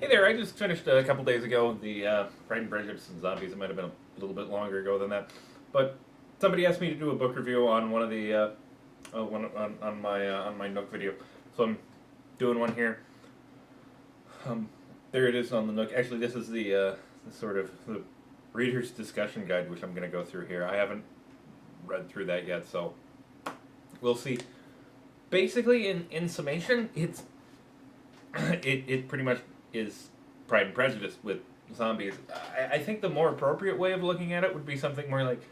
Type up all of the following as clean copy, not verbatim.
Hey there, I just finished a couple days ago the Pride and Prejudice and Zombies. It might have been a little bit longer ago than that, but somebody asked me to do a book review on one of the one on my Nook video, so I'm doing one here. Um, there it is on the Nook. Actually, this is the sort of the reader's discussion guide, which I'm going to go through here. I haven't read through that yet, so we'll see. Basically, in summation, it pretty much is Pride and Prejudice with zombies. I think the more appropriate way of looking at it would be something more like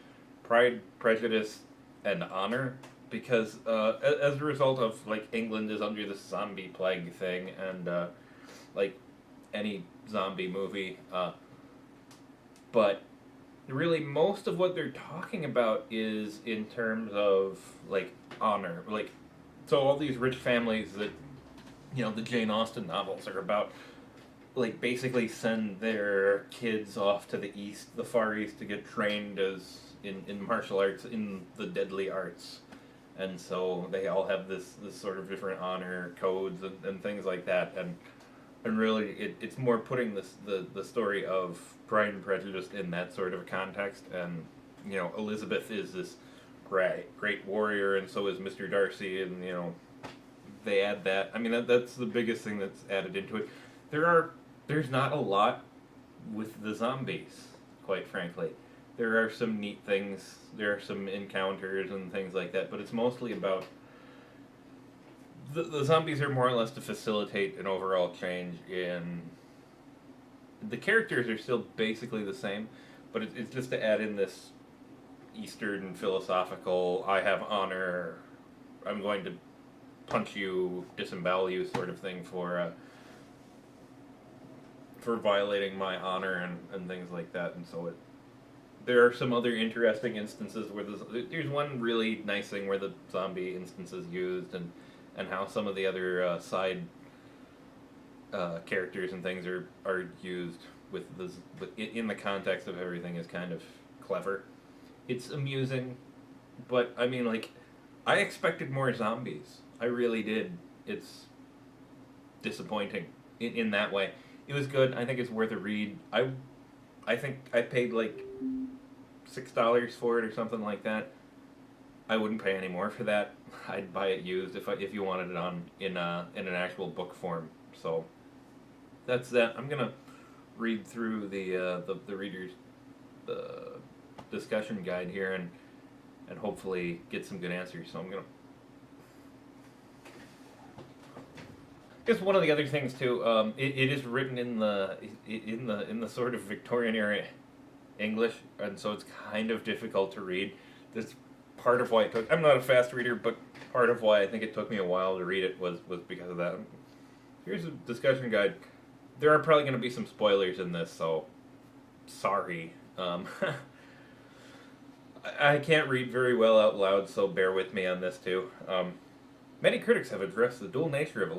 Pride, Prejudice, and Honor, because as a result of like England is under this zombie plague thing, and like any zombie movie, but really most of what they're talking about is in terms of like honor, like so all these rich families that the Jane Austen novels are about like basically send their kids off to the east, the far east, to get trained as in martial arts, in the deadly arts, and so they all have this sort of different honor codes and things like that, and really it's more putting the story of Pride and Prejudice in that sort of context, and Elizabeth is this great warrior, and so is Mr. Darcy, and they add that. I mean, that's the biggest thing that's added into it. There's not a lot with the zombies, quite frankly. There are some neat things. There are some encounters and things like that, but it's mostly about the zombies are more or less to facilitate an overall change in the characters are still basically the same, but it's just to add in this Eastern philosophical I have honor, I'm going to punch you, disembowel you sort of thing for violating my honor and things like that. And so there are some other interesting instances where there's one really nice thing where the zombie instance is used, and how some of the other side characters and things are used with this, but in the context of everything is kind of clever. It's amusing, but I mean, like, I expected more zombies. I really did. It's disappointing in that way. It was good. I think it's worth a read. I think I paid like $6 for it or something like that. I wouldn't pay any more for that. I'd buy it used if you wanted it on in an actual book form. So that's that. I'm gonna read through the reader's the discussion guide here and hopefully get some good answers. So I'm gonna. I guess one of the other things too, it is written in the sort of Victorian era English, and so it's kind of difficult to read. That's part of why it took. I'm not a fast reader, but part of why I think it took me a while to read it was because of that. Here's a discussion guide. There are probably going to be some spoilers in this, so sorry. I can't read very well out loud, so bear with me on this too. Many critics have addressed the dual nature of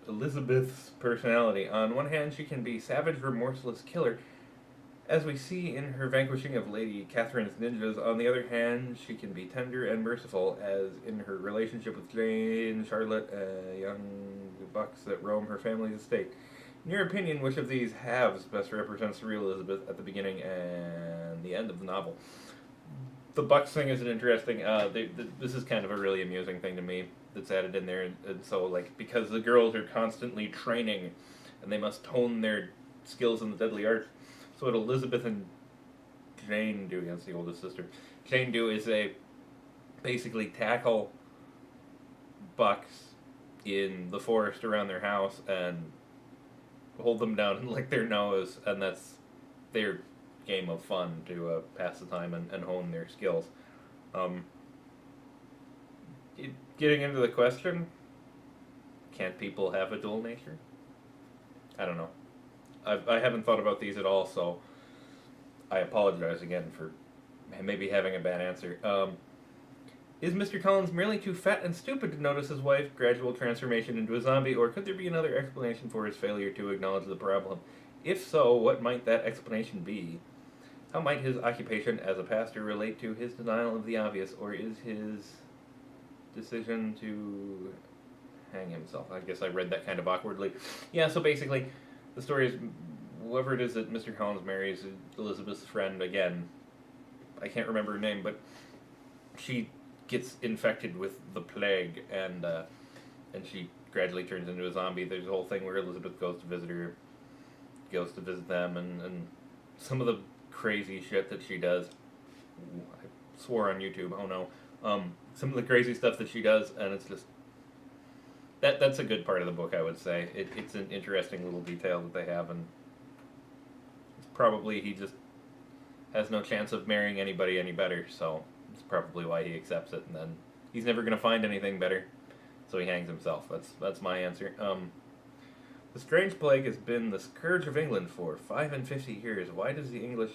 Elizabeth's personality. On one hand, she can be savage, remorseless killer, as we see in her vanquishing of Lady Catherine's ninjas. On the other hand, she can be tender and merciful, as in her relationship with Jane, Charlotte, young bucks that roam her family's estate. In your opinion, which of these halves best represents the real Elizabeth at the beginning and the end of the novel? The Bucks thing is an interesting. This is kind of a really amusing thing to me that's added in there, and so like because the girls are constantly training, and they must hone their skills in the deadly arts. So what Elizabeth and Jane do, against the oldest sister, Jane do is they basically tackle bucks in the forest around their house and hold them down and lick their nose, and that's their game of fun to pass the time and hone their skills. Um, Getting into the question, can't people have a dual nature? I don't know. I haven't thought about these at all, so I apologize again for maybe having a bad answer. Is Mr. Collins merely too fat and stupid to notice his wife's gradual transformation into a zombie, or could there be another explanation for his failure to acknowledge the problem? If so, what might that explanation be? How might his occupation as a pastor relate to his denial of the obvious, or is his decision to hang himself. I guess I read that kind of awkwardly. Yeah, so basically, the story is whoever it is that Mr. Collins marries, Elizabeth's friend, again, I can't remember her name, but she gets infected with the plague, and she gradually turns into a zombie. There's a whole thing where Elizabeth goes to visit her, goes to visit them, and some of the crazy shit that she does. Ooh, I swore on YouTube. Oh no. Some of the crazy stuff that she does, and it's just that's a good part of the book, I would say. It's an interesting little detail that they have, and it's probably he just has no chance of marrying anybody any better, so it's probably why he accepts it, and then he's never going to find anything better, so he hangs himself. That's my answer. The strange plague has been the scourge of England for 55 years. Why do the English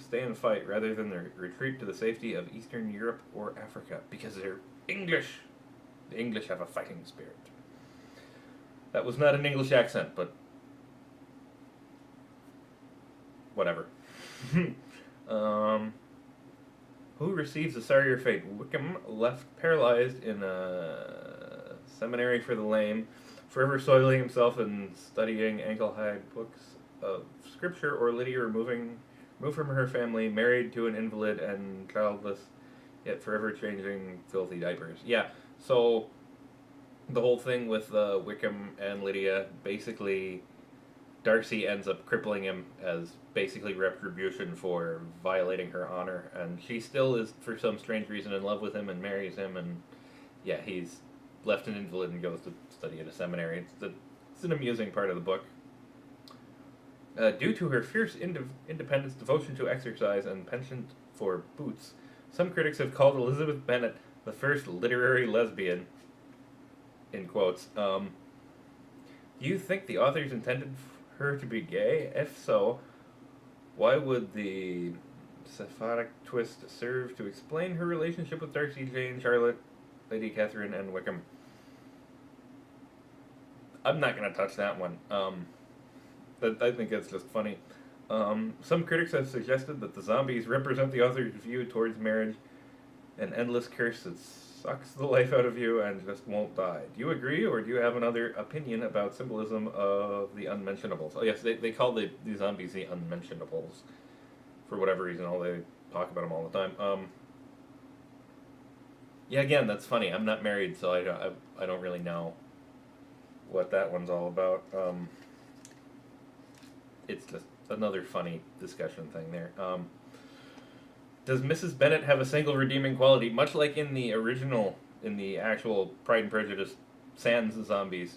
stay and fight rather than retreat to the safety of Eastern Europe or Africa? Because they're English. The English have a fighting spirit. That was not an English accent, but whatever. Who receives a sorrier fate? Wickham, left paralyzed in a seminary for the lame, forever soiling himself in studying ankle-high books of scripture, or Lydia removed from her family, married to an invalid and childless, yet forever changing filthy diapers. Yeah, so the whole thing with Wickham and Lydia, basically Darcy ends up crippling him as basically retribution for violating her honor, and she still is, for some strange reason, in love with him and marries him, and yeah, he's left an invalid and goes to study at a seminary. It's an amusing part of the book. Due to her fierce independence, devotion to exercise, and penchant for boots, some critics have called Elizabeth Bennet the first literary lesbian, in quotes. Do you think the authors intended her to be gay? If so, why would the Sephiroth twist serve to explain her relationship with Darcy, Jane, Charlotte, Lady Catherine, and Wickham? I'm not going to touch that one. I think that's just funny. Some critics have suggested that the zombies represent the author's view towards marriage, an endless curse that sucks the life out of you and just won't die. Do you agree, or do you have another opinion about symbolism of the unmentionables? Oh yes, they call the zombies the unmentionables for whatever reason. They talk about them all the time. Yeah, again, that's funny. I'm not married, so I don't really know what that one's all about. It's just another funny discussion thing there. Does Mrs. Bennet have a single redeeming quality, much like in the original, in the actual Pride and Prejudice sans zombies?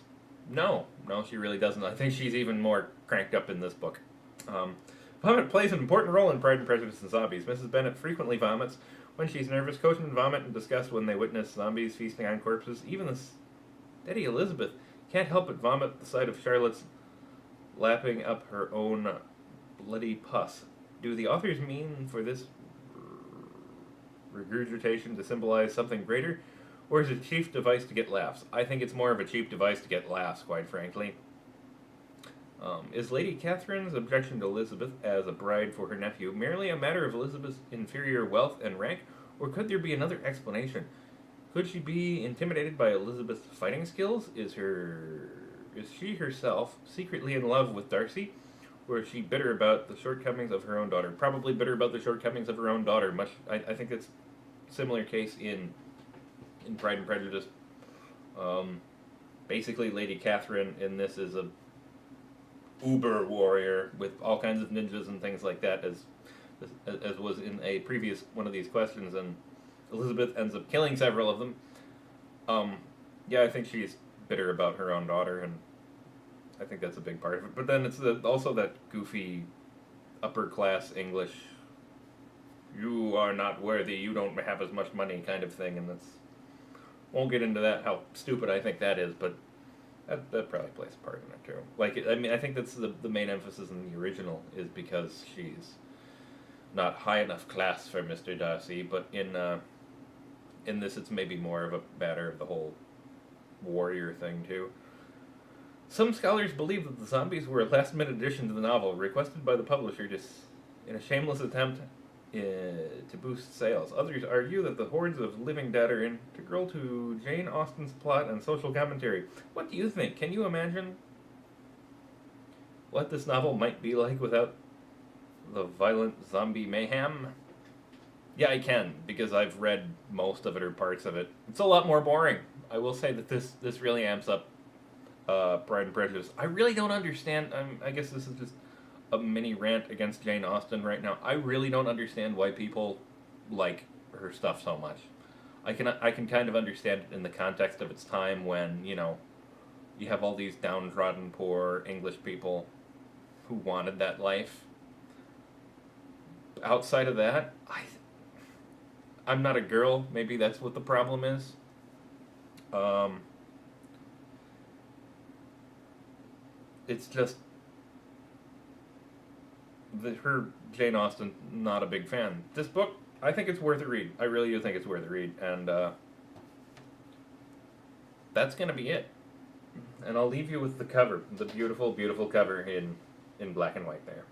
No, she really doesn't. I think she's even more cranked up in this book. Vomit plays an important role in Pride and Prejudice and zombies. Mrs. Bennet frequently vomits when she's nervous. Coachman vomit in disgust when they witness zombies feasting on corpses. Even the steady Elizabeth can't help but vomit at the sight of Charlotte's lapping up her own bloody pus. Do the authors mean for this regurgitation to symbolize something greater, or is it a cheap device to get laughs? I think it's more of a cheap device to get laughs, quite frankly. Is Lady Catherine's objection to Elizabeth as a bride for her nephew merely a matter of Elizabeth's inferior wealth and rank, or could there be another explanation? Could she be intimidated by Elizabeth's fighting skills? Is she herself secretly in love with Darcy, or is she bitter about the shortcomings of her own daughter? Probably bitter about the shortcomings of her own daughter. I think it's a similar case in Pride and Prejudice. Basically, Lady Catherine in this is a uber warrior with all kinds of ninjas and things like that, as was in a previous one of these questions, and Elizabeth ends up killing several of them. Yeah, I think she's bitter about her own daughter, and I think that's a big part of it. But then it's also that goofy upper class English, you are not worthy, you don't have as much money kind of thing, and won't get into that, how stupid I think that is, but that probably plays a part in it too. I think that's the main emphasis in the original, is because she's not high enough class for Mr. Darcy, but in this it's maybe more of a matter of the whole warrior thing too. Some scholars believe that the zombies were a last-minute addition to the novel, requested by the publisher in a shameless attempt to boost sales. Others argue that the hordes of living dead are integral to Jane Austen's plot and social commentary. What do you think? Can you imagine what this novel might be like without the violent zombie mayhem? Yeah, I can, because I've read most of it or parts of it. It's a lot more boring. I will say that this really amps up Pride and Prejudice. I really don't understand. I guess this is just a mini rant against Jane Austen right now. I really don't understand why people like her stuff so much. I can kind of understand it in the context of its time when, you have all these downtrodden poor English people who wanted that life. Outside of that, I'm not a girl. Maybe that's what the problem is. It's just her Jane Austen, not a big fan. This book, I think it's worth a read. I really do think it's worth a read, and that's gonna be it. And I'll leave you with the cover, the beautiful, beautiful cover in black and white there.